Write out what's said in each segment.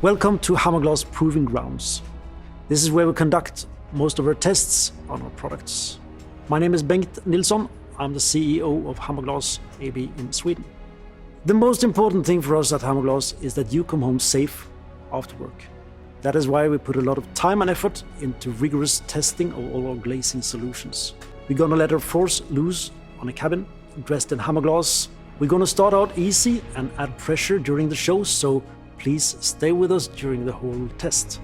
Welcome to Hammerglass Proving Grounds. This is where we conduct most of our tests on our products. My name is Bengt Nilsson. I'm the CEO of Hammerglass AB in Sweden. The most important thing for us at Hammerglass is that you come home safe after work. That is why we put a lot of time and effort into rigorous testing of all our glazing solutions. We're gonna let our force loose on a cabin dressed in Hammerglass. We're gonna start out easy and add pressure during the show, so please stay with us during the whole test.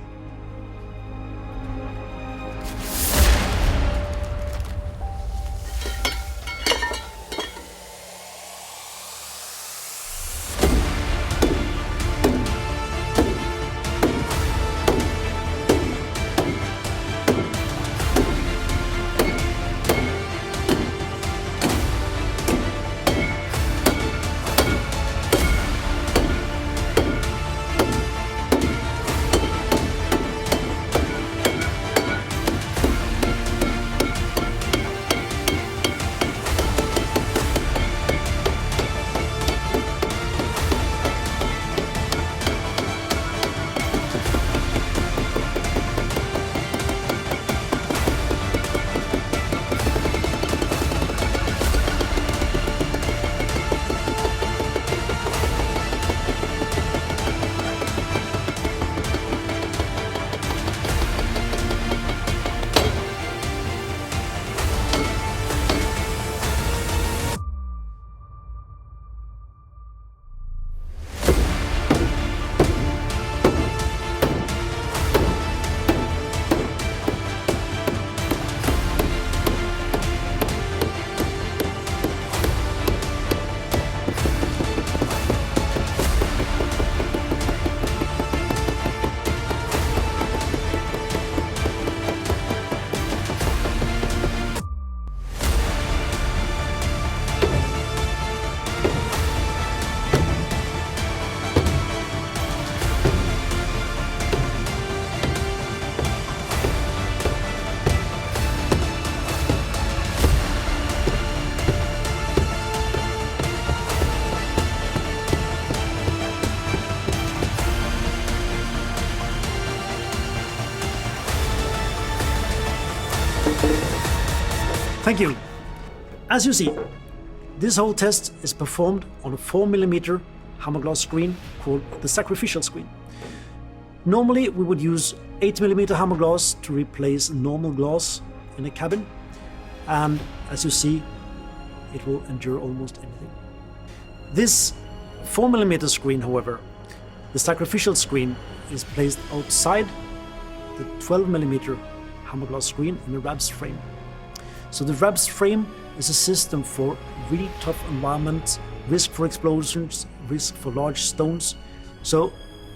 Thank you. As you see, this whole test is performed on a 4mm Hammerglass screen called the sacrificial screen. Normally we would use 8mm Hammerglass to replace normal glass in a cabin, and as you see, it will endure almost anything. This 4mm screen, however, the sacrificial screen, is placed outside the 12mm Hammerglass screen in the RABS frame. So the RABS frame is a system for really tough environments, risk for explosions, risk for large stones. So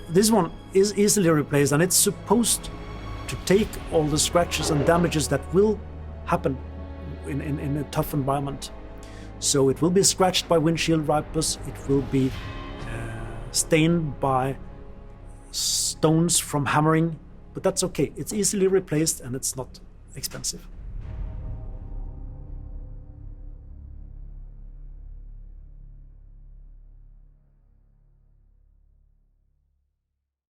this one is easily replaced, and it's supposed to take all the scratches and damages that will happen in a tough environment. So it will be scratched by windshield wipers, it will be stained by stones from hammering, but that's okay. It's easily replaced and it's not expensive.